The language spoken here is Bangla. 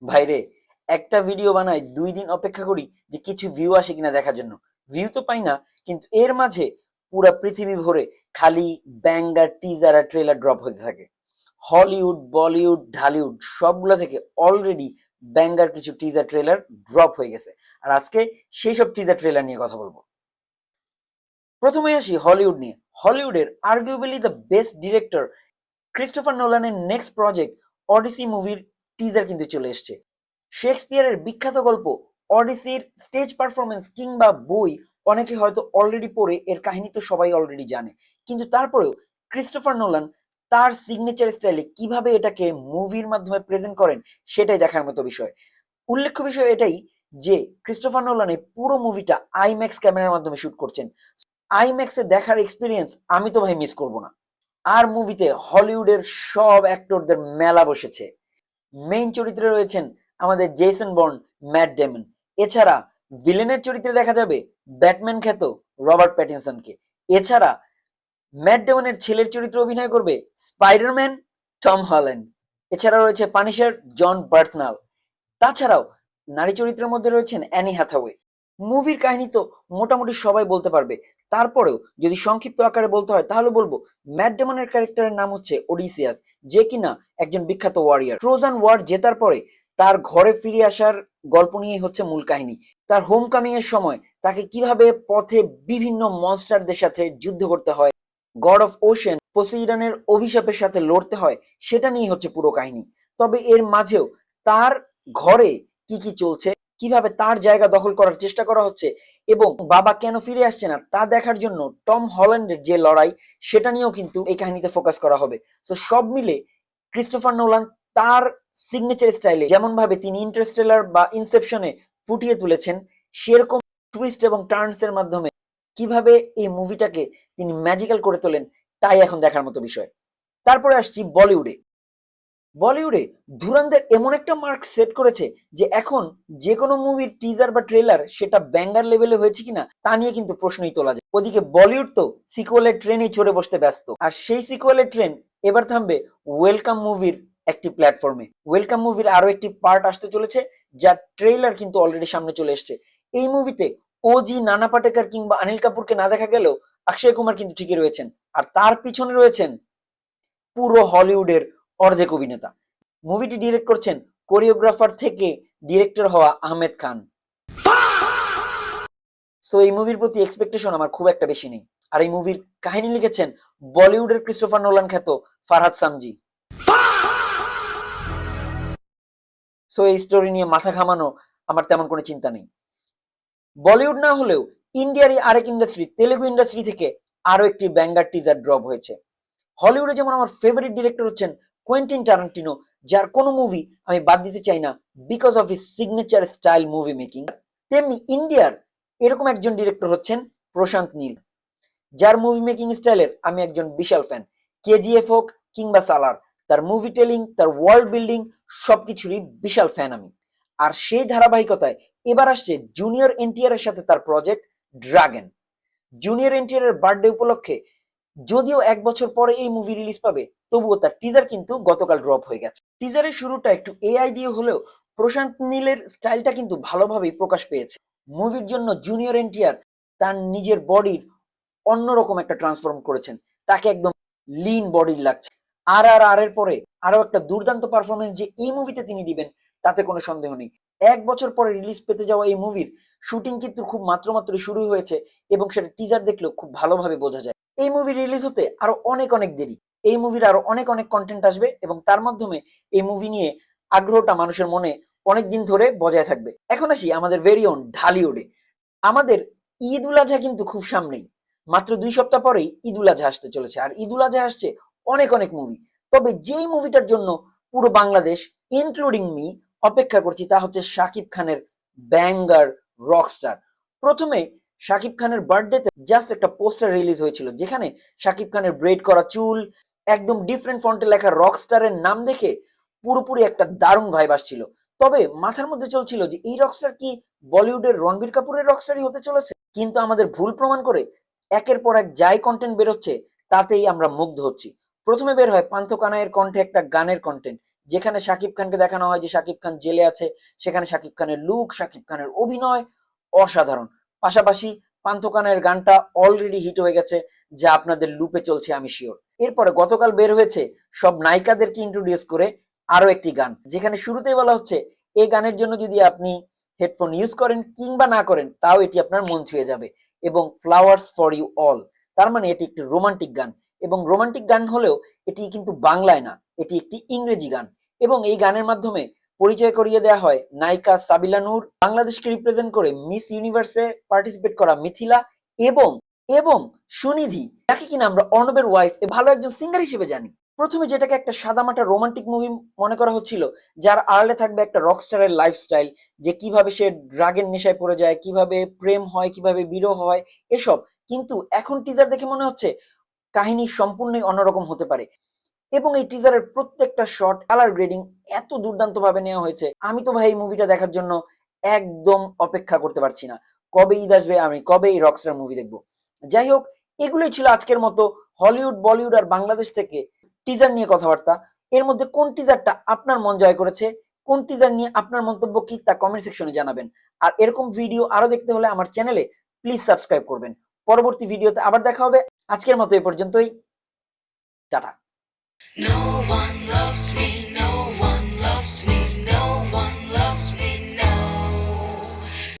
ভাইরে, একটা ভিডিও বানাই 2 দিন অপেক্ষা করি যে কিছু ভিউ আসে কিনা দেখার জন্য। ভিউ তো পাই না, কিন্তু এর মাঝে পুরা পৃথিবী ভরে খালি ব্যাঙ্গার টিজার আর ট্রেলার ড্রপ হতে থাকে। হলিউড, বলিউড, ঢালিউড সবগুলা থেকে অলরেডি ব্যাঙ্গার কিছু টিজার ট্রেলার ড্রপ হয়ে গেছে। আর আজকে সেই সব টিজার ট্রেলার নিয়ে কথা বলবো। প্রথমে আসি হলিউড নিয়ে। হলিউডের arguably the best director Christopher নোলানের নেক্সট প্রজেক্ট অডিসি মুভির টিজার কিন্তু চলে এসছে। শেক্সপিয়ারের বিখ্যাত গল্প অডিসির স্টেজ পারফরমেন্স কিংবা বই অনেকে হয়তো অলরেডি পড়ে, এর কাহিনী তো সবাই অলরেডি জানে, কিন্তু তারপরেও ক্রিস্টোফার নোলান তার সিগনেচার স্টাইলে কিভাবে এটাকে মুভির মাধ্যমে প্রেজেন্ট করেন সেটাই দেখার মতো বিষয়। উল্লেখ্য বিষয় এটাই যে ক্রিস্টোফার নোলান এই পুরো মুভিটা আইম্যাক্স ক্যামেরার মাধ্যমে শুট করছেন। আইম্যাক্সে দেখার এক্সপিরিয়েন্স আমি তো ভাই মিস করব না। আর মুভিতে হলিউডের সব অ্যাক্টরদের মেলা বসেছে। মেইন চরিত্রে রয়েছেন আমাদের জেসন বন্ড, ম্যাট ডেমন। এছাড়া ভিলেনের চরিত্রে দেখা যাবে ব্যাটম্যান খ্যাত রবার্ট প্যাটিনসনকে। এছাড়া ম্যাট ডেমনের ছেলের চরিত্রে অভিনয় করবে স্পাইডারম্যান টম হল্যান্ড। এছাড়া রয়েছে পানিশার জন বার্থনাল। তাছাড়াও নারী চরিত্রের মধ্যে রয়েছেন অ্যানি হ্যাথাওয়ে। মুভির কাহিনী তো মোটামুটি সবাই বলতে পারবে, তারপরেও যদি সংক্ষিপ্ত আকারে বলতে হয় তাহলে বলবো ম্যাট ডেমনের ক্যারেক্টারের নাম হচ্ছে ওডিসিয়াস, যে কিনা একজন বিখ্যাত ওয়ারিয়ার। ট্রোজান ওয়ার জেতার পরে তার ঘরে ফিরে আসার গল্প নিয়ে হচ্ছে মূল কাহিনী। তার হোম কামিং এর সময় তাকে কিভাবে পথে বিভিন্ন মনস্টারদের সাথে যুদ্ধ করতে হয়, গড অফ ওশেন পোসেইডনের অভিশাপের সাথে লড়তে হয়, সেটা নিয়ে হচ্ছে পুরো কাহিনী। তবে এর মাঝেও তার ঘরে কি কি চলছে, কিভাবে তার জায়গা দখল করার চেষ্টা করা হচ্ছে এবং বাবা কেন ফিরে আসছে না তা দেখার জন্য টম হল্যান্ডের যে লড়াই, সেটা নিয়েও কিন্তু এই কাহিনীতে ফোকাস করা হবে। তো সব মিলে ক্রিস্টোফার নোলান তার সিগনেচার স্টাইলে যেমন ভাবে তিনি ইন্টারস্টেলার বা ইনসেপশনে ফুটিয়ে তুলেছেন, সেরকম টুইস্ট এবং টার্নস এর মাধ্যমে কিভাবে এই মুভিটাকে তিনি ম্যাজিক্যাল করে তোলেন, তাই এখন দেখার মতো বিষয়। তারপরে আসছি বলিউডে। বলিউডে ধুরন্ধর এমন একটা মার্ক সেট করেছে যে এখন যে কোনো মুভির টিজার বা ট্রেলার সেটা ব্যাঙ্গার লেভেলে হয়েছে কিনা তা নিয়ে কিন্তু প্রশ্নই তোলা যায়। ওদিকে বলিউড তো সিকুয়েলের ট্রেনেই চড়ে বসতে ব্যস্ত, আর সেই সিকুয়েলের ট্রেন এবার থামবে ওয়েলকাম মুভির একটি প্ল্যাটফর্মে। ওয়েলকাম মুভির আরো একটি পার্ট আসতে চলেছে, যার ট্রেলার কিন্তু অলরেডি সামনে চলে এসছে। এই মুভিতে ওজি নানা পাটেকর কিংবা অনিল কাপুরকে না দেখা গেলেও অক্ষয় কুমার কিন্তু ঠিকই রয়েছেন, আর তার পিছনে রয়েছেন পুরো হলিউডের অর্ধেক অভিনেতা। মুভিটি ডিরেক্ট করছেন কোরিওগ্রাফার থেকে ডিরেক্টর হওয়া আহমেদ খান। সো এই মুভির প্রতি এক্সপেকটেশন আমার খুব একটা বেশি নেই। আর এই মুভির কাহিনী লিখেছেন বলিউডের ক্রিস্টোফার নোলান খ্যাত ফারহাদ সামজি। সো এই স্টোরি নিয়ে মাথা ঘামানো আমার তেমন কোনো চিন্তা নেই। বলিউড না হলেও ইন্ডিয়ারই আরেক ইন্ডাস্ট্রি, তেলেগু ইন্ডাস্ট্রি থেকে আরো একটি ব্যাঙ্গার টিজার ড্রপ হয়েছে। হলিউডে যেমন আমার ফেভারিট ডিরেক্টর হচ্ছেন কোয়েন্টিন টারান্টিনো, যার কোনো মুভি আমি বাদ দিতে চাই না because of his signature style movie making, তেমনি ইন্ডিয়ার এরকম একজন ডিরেক্টর হচ্ছেন প্রশান্ত নীল, যার মুভি মেকিং স্টাইলের আমি একজন বিশাল ফ্যান। কেজিএফ হোক কিংবা সালার, তার মুভি টেলিং, তার ওয়ার্ল্ড বিল্ডিং সবকিছুরই বিশাল ফ্যান আমি। আর সেই ধারাবাহিকতায় এবার আসছে জুনিয়র এনটিআর এর সাথে তার প্রজেক্ট ড্রাগন। জুনিয়র এনটিআর এর বার্থডে উপলক্ষে যদিও 1 বছর পরে এই মুভি রিলিজ পাবে, তবুও তার টিজার কিন্তু গতকাল ড্রপ হয়ে গেছে। টিজারের শুরুটা একটু এআই দিয়ে হলেও প্রশান্ত নীলের স্টাইলটা কিন্তু ভালোভাবেই প্রকাশ পেয়েছে। মুভির জন্য জুনিয়র এনটিআর তার নিজের বডির অন্যরকম একটা ট্রান্সফর্ম করেছেন, তাকে একদম লিন বডির লাগছে। আর আর আর এর পরে আরো একটা দুর্দান্ত পারফরমেন্স যে এই মুভিতে তিনি দিবেন তাতে কোনো সন্দেহ নেই। 1 বছর পরে রিলিজ পেতে যাওয়া এই মুভির শুটিং কিন্তু খুব মাত্র শুরু হয়েছে এবং সেটা টিজার দেখলেও খুব ভালোভাবে বোঝা যায়। এই মুভি রিলিজ হতে আরো অনেক অনেক দেরি। এই মুভির আরো অনেক অনেক কন্টেন্ট আসবে এবং তার মাধ্যমে এই মুভি নিয়ে আগ্রহটা মানুষের মনে অনেক দিন ধরে বজায় থাকবে। এখন আসি আমাদের ভেরি ওন ঢালিউডে। আমাদের ঈদ উল আজহা কিন্তু খুব সামনেই, মাত্র 2 সপ্তাহ পরেই ঈদ উল আজহা আসতে চলেছে। আর ঈদ উল আজহা আসছে অনেক অনেক মুভি, তবে যেই মুভিটার জন্য পুরো বাংলাদেশ ইনক্লুডিং মি অপেক্ষা করছি তা হচ্ছে শাকিব খানের ব্যাঙ্গার রকস্টার। প্রথমে শাকিব খানের বার্থডেতে জাস্ট একটা পোস্টার রিলিজ হয়েছিল, যেখানে শাকিব খানের ব্রেড করা চুল, একদম ডিফারেন্ট ফন্টে লেখা রকস্টারের নাম দেখে পুরোপুরি একটা দারুণ ভাইব আসছিল। তবে মাথার মধ্যে চলছিল যে এই রকস্টার কি বলিউডের রণবীর কাপুরের রকস্টারই হতে চলেছে, কিন্তু আমাদের ভুল প্রমাণ করে একের পর এক যাই কন্টেন্ট বেরোচ্ছে তাতেই আমরা মুগ্ধ হচ্ছি। প্রথমে বের হয় পান্থ কানাইয়ের কণ্ঠে একটা গানের কন্টেন্ট, যেখানে শাকিব খানকে দেখানো হয় যে শাকিব খান জেলে আছে, সেখানে শাকিব খানের লুক, শাকিব খানের অভিনয় অসাধারণ। পাশাপাশি পান্থকানের গানটা অলরেডি হিট হয়ে গেছে, যা আপনাদের লুপে চলছে আমি শিওর। এরপরে গতকাল বের হয়েছে সব নায়িকাদেরকে ইন্ট্রোডিউস করে আরো একটি গান, যেখানে শুরুতেই বলা হচ্ছে এই গানের জন্য যদি আপনি হেডফোন ইউজ করেন কিংবা না করেন তাও এটি আপনার মন ছুঁয়ে যাবে, এবং ফ্লাওয়ার্স ফর ইউ অল, তার মানে এটি একটি রোমান্টিক গান। এবং রোমান্টিক গান হলেও এটি কিন্তু বাংলায় না, এটি একটি ইংরেজি গান। এবং এই গানের মাধ্যমে পরিচয় করিয়ে দেওয়া হয় নায়িকা সাবিলা নূর, বাংলাদেশকে রিপ্রেজেন্ট করে মিস ইউনিভার্সে পার্টিসিপেট করা মিথিলা, এবং এবং সুনিধি, যাকে কিনা আমরা অর্ণবের ওয়াইফ ভালো একজন সিঙ্গার হিসেবে জানি। প্রথমে যেটাকে একটা সাদামাটা রোমান্টিক মুভি মনে করা হচ্ছিল, যার আড়ালে থাকবে একটা রকস্টারের লাইফস্টাইল, যে কিভাবে সে ড্রাগের নেশায় পড়ে যায়, কিভাবে প্রেম হয়, কিভাবে বিরহ হয়, এসব। কিন্তু এখন টিজার দেখে মনে হচ্ছে কাহিনী সম্পূর্ণই অন্যরকম হতে পারে। এবং এই টিজারের প্রত্যেকটা শট, কালার গ্রেডিং এত দুর্দান্ত ভাবে নেওয়া হয়েছে, আমি তো ভাই এই মুভিটা দেখার জন্য একদম অপেক্ষা করতে পারছি না। কবে ঈদ আসবে, আমি কবে এই রকস্টার মুভি দেখবো। যাই হোক, এগুলোই ছিল আজকের মতো হলিউড, বলিউড আর বাংলাদেশ থেকে টিজার নিয়ে কথাবার্তা। এর মধ্যে কোন টিজারটা আপনার মন জয় করেছে, কোন টিজার নিয়ে আপনার মন্তব্য কি, তা কমেন্ট সেকশনে জানাবেন। আর এরকম ভিডিও আরো দেখতে হলে আমার চ্যানেলে প্লিজ সাবস্ক্রাইব করবেন। পরবর্তী ভিডিওতে আবার দেখা হবে। আজকের মতো এই পর্যন্তই। Tata. No one loves me, no one loves me, no one loves me.